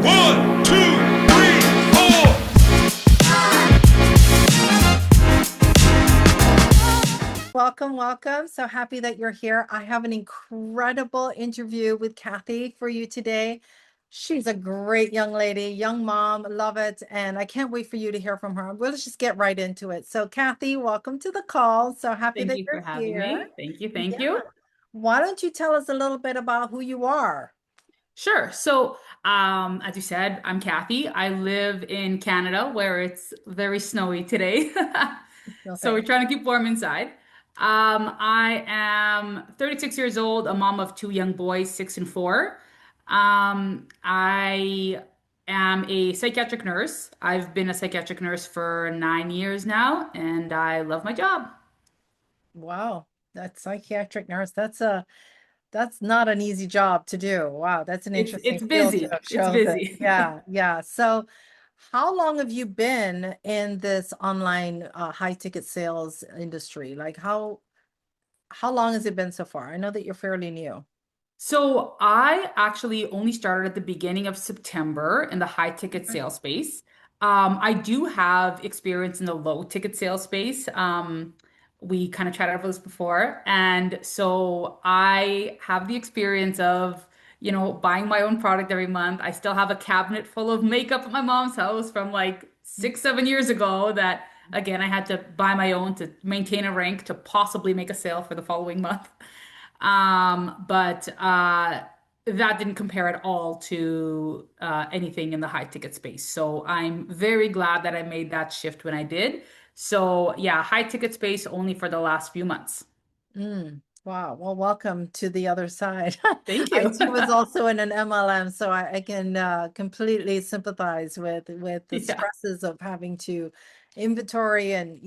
One, two, three, four. Welcome, welcome. So happy that you're here. I have an incredible interview with Cathy for you today. She's a great young lady, young mom, love it. And I can't wait for you to hear from her. We'll just get right into it. So Cathy, welcome to the call. So happy Thank that you for you're having here. me. Thank you. Yeah. Thank you. Why don't you tell us a little bit about who you are? Sure. So, as you said, I'm Kathy. I live in Canada where it's very snowy today. So we're Okay. trying to keep warm inside. I am 36 years old, a mom of two young boys, 6 and 4. I am a psychiatric nurse. I've been a psychiatric nurse for 9 years now, and I love my job. Wow. That's psychiatric nurse. That's not an easy job to do. Wow, that's an interesting It's field you busy. have It's chosen. busy. Yeah, yeah. So how long have you been in this online high ticket sales industry? Like how long has it been so far? I know that you're fairly new. So I actually only started at the beginning of September in the high ticket Mhm. sales space. I do have experience in the low ticket sales space. We kind of chatted about this before. And so I have the experience of, buying my own product every month. I still have a cabinet full of makeup at my mom's house from like 6, 7 years ago that, again, I had to buy my own to maintain a rank to possibly make a sale for the following month. But that didn't compare at all to anything in the high ticket space. So I'm very glad that I made that shift when I did. So yeah, high ticket space only for the last few months. Wow. Well, welcome to the other side. Thank I you. too was also in an MLM, so I can completely sympathize with the Yeah. stresses of having to inventory and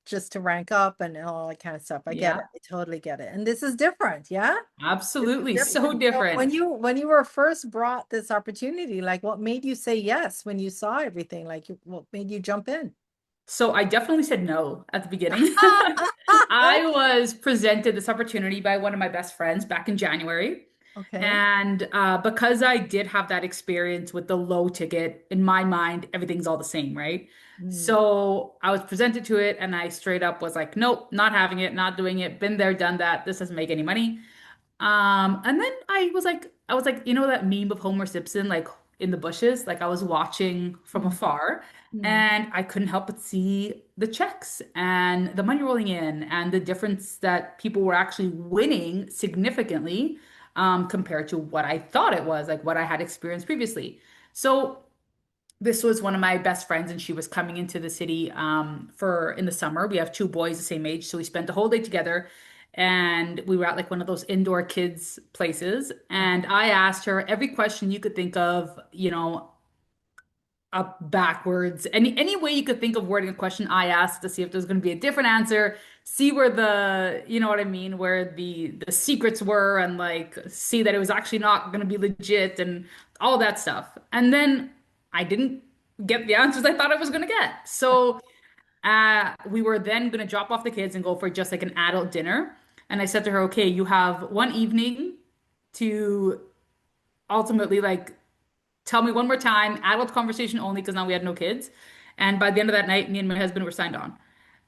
just to rank up and all that kind of stuff. I get it. Yeah, I totally get it. And this is different, yeah? This is absolutely. So different. So different. when you were first brought this opportunity, like what made you say yes when you saw everything? Like what made you jump in? So I definitely said no at the beginning. I was presented this opportunity by one of my best friends back in January. Okay. And because I did have that experience with the low ticket, in my mind, everything's all the same, right? Mm, So I was presented to it and I straight up was like, nope, not having it, not doing it, been there, done that. This doesn't make any money. And then I was like, that meme of Homer Simpson, like in the bushes, like I was watching from mm, afar, mm. and I couldn't help but see the checks and the money rolling in, and the difference that people were actually winning significantly, compared to what I thought it was, like what I had experienced previously. So this was one of my best friends, and she was coming into the city for in the summer. We have two boys the same age, so we spent the whole day together, and we were at like one of those indoor kids places. And I asked her every question you could think of, up backwards, any way you could think of wording a question. I asked to see if there's going to be a different answer, see where the, you know what I mean, where the secrets were, and like see that it was actually not going to be legit and all that stuff. And then I didn't get the answers I thought I was going to get. So we were then going to drop off the kids and go for just like an adult dinner. And I said to her, okay, you have one evening to ultimately like tell me one more time, adult conversation only, because now we had no kids. And by the end of that night, me and my husband were signed on.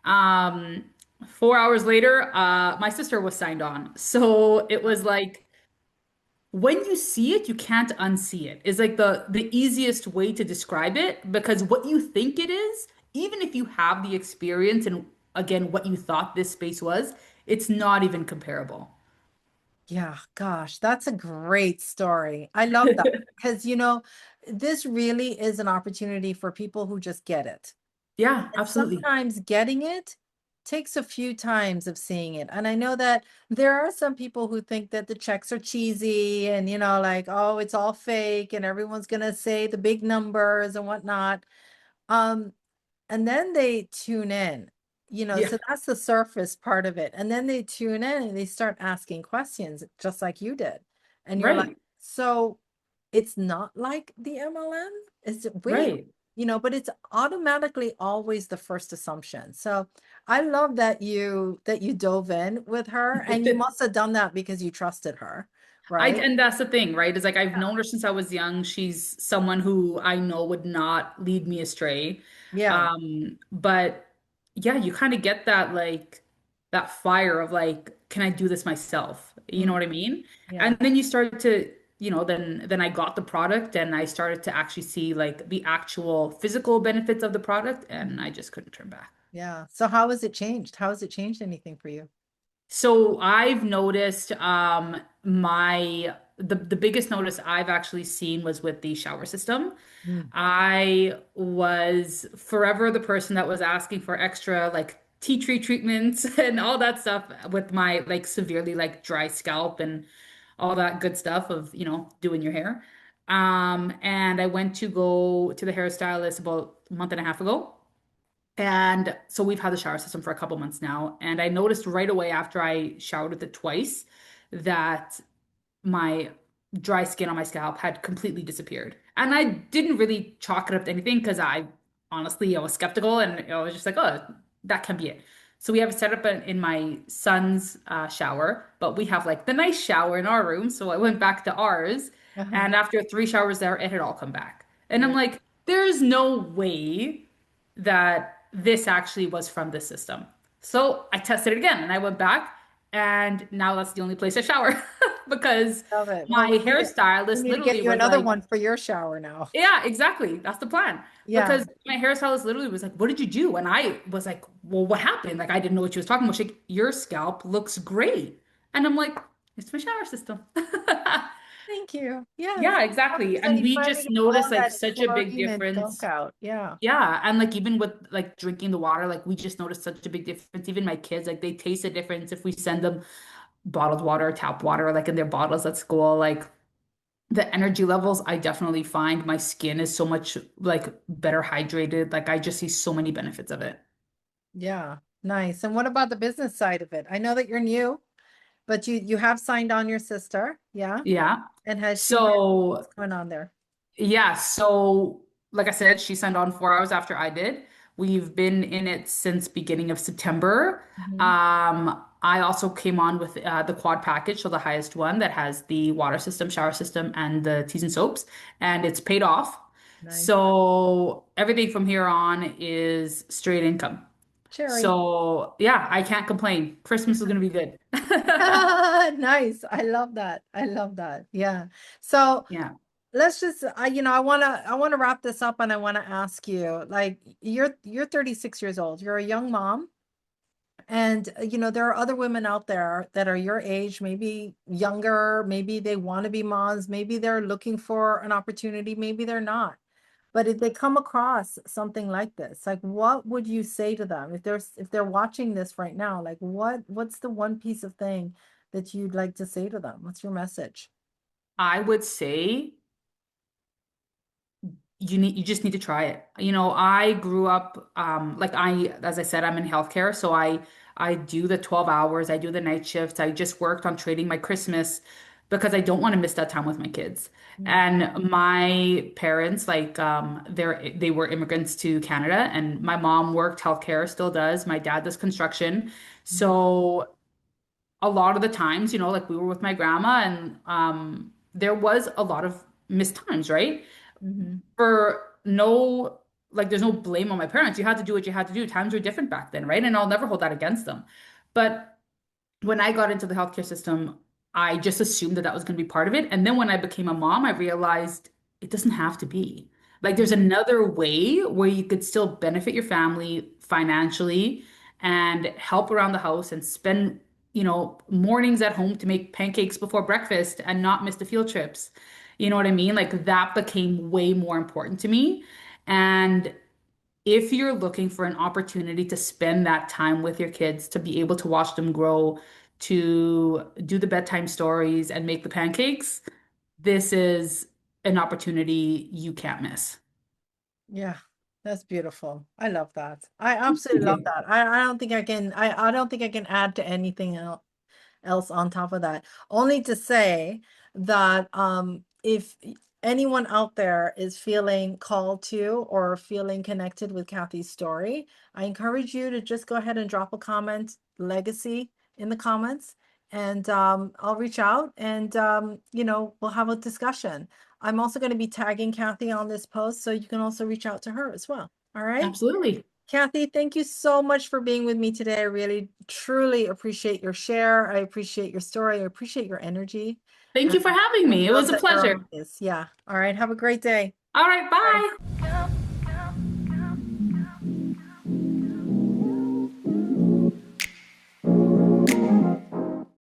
Um, 4 hours later, my sister was signed on. So it was like when you see it, you can't unsee it. Is like the easiest way to describe it, because what you think it is, even if you have the experience and again what you thought this space was, it's not even comparable. Yeah, gosh, that's a great story. I love that because, this really is an opportunity for people who just get it. Yeah, And absolutely. sometimes getting it takes a few times of seeing it. And I know that there are some people who think that the checks are cheesy and, like, oh, it's all fake and everyone's going to say the big numbers and whatnot. Um, and then they tune in, Yeah, so that's the surface part of it. And then they tune in and they start asking questions just like you did. And you're like, right, so it's not like the MLM? Is it wait, right. but it's automatically always the first assumption. So I love that you dove in with her and you must have done that because you trusted her, right? and that's the thing, right? Is like I've known her since I was young. She's someone who I know would not lead me astray. Yeah. But yeah, you kind of get that like that fire of like, can I do this myself? You know Mm, what I mean? yeah. And then you start to, then I got the product and I started to actually see like the actual physical benefits of the product, and I just couldn't turn back. Yeah. So how has it changed? How has it changed anything for you? So I've noticed the biggest notice I've actually seen was with the shower system. Mm. I was forever the person that was asking for extra like tea tree treatments and all that stuff with my like severely like dry scalp and all that good stuff of, doing your hair. And I went to go to the hairstylist about a month and a half ago. And so we've had the shower system for a couple months now. And I noticed right away after I showered with it twice that my dry skin on my scalp had completely disappeared. And I didn't really chalk it up to anything because I was skeptical and I was just like, oh, that can be it. So we have it set up in my son's shower, but we have like the nice shower in our room. So I went back to ours. Uh-huh. And after 3 showers there, it had all come back. And I'm Yeah. like, there's no way that this actually was from this system. So I tested it again and I went back, and now that's the only place I shower because Love it. my Well, we hairstylist need to get literally you was another like, one for your shower now. yeah, exactly. That's the plan. Yeah. Because my hairstylist literally was like, what did you do? And I was like, well, what happened? Like, I didn't know what she was talking about. She's like, your scalp looks great. And I'm like, it's my shower system. Thank you. Yes. Yeah, exactly. 100%. And You we finally just get all noticed like that such a big chlorine and gunk difference. out. Yeah. Yeah, and like even with like drinking the water, like we just noticed such a big difference. Even my kids, like they taste a difference if we send them bottled water, tap water, like in their bottles at school. Like the energy levels, I definitely find my skin is so much like better hydrated. Like I just see so many benefits of it. Yeah. Nice. And what about the business side of it? I know that you're new, but you have signed on your sister. Yeah. Yeah. And has she been, what's So going on there? yeah, so like I said, she signed on 4 hours after I did. We've been in it since beginning of September. Mhm. I also came on with the quad package, so the highest one that has the water system, shower system, and the teas and soaps, and it's paid off. Nice. So everything from here on is straight income. Cherry. So yeah, I can't complain. Christmas is gonna be good. Nice. I love that. I love that. Yeah. So Yeah. let's just I want to wrap this up and I want to ask you, like, you're 36 years old. You're a young mom. And there are other women out there that are your age, maybe younger, maybe they want to be moms, maybe they're looking for an opportunity, maybe they're not. But if they come across something like this, like what would you say to them if they're watching this right now? Like what's the one piece of thing that you'd like to say to them? What's your message? I would say you just need to try it. I grew up like as I said, I'm in healthcare, so I do the 12 hours, I do the night shifts. I just worked on trading my Christmas because I don't want to miss that time with my kids. Mm, And my parents, like they were immigrants to Canada, and my mom worked healthcare, still does. My dad does construction. mhm, So a lot of the times, like we were with my grandma, and there was a lot of missed times, right? mhm, For no, like there's no blame on my parents. You had to do what you had to do. Times were different back then, right? And I'll never hold that against them. But when I got into the healthcare system, I just assumed that that was going to be part of it. And then when I became a mom, I realized it doesn't have to be. Like mhm. there's another way where you could still benefit your family financially and help around the house and spend, mornings at home to make pancakes before breakfast and not miss the field trips. You know what I mean? Like that became way more important to me. And if you're looking for an opportunity to spend that time with your kids, to be able to watch them grow, to do the bedtime stories and make the pancakes, this is an opportunity you can't miss. Yeah, that's beautiful. I love that. I absolutely Thank love you. that. I don't think I don't think I can add to anything else on top of that. Only to say that if anyone out there is feeling called to or feeling connected with Kathy's story, I encourage you to just go ahead and drop a comment, legacy, in the comments, and I'll reach out and we'll have a discussion. I'm also going to be tagging Cathy on this post, so you can also reach out to her as well. All right. Absolutely. Cathy, thank you so much for being with me today. I really, truly appreciate your share. I appreciate your story. I appreciate your energy. Thank you for having I me. It love was a that you're pleasure. on this. Yeah. All right. Have a great day. All right, Bye. bye.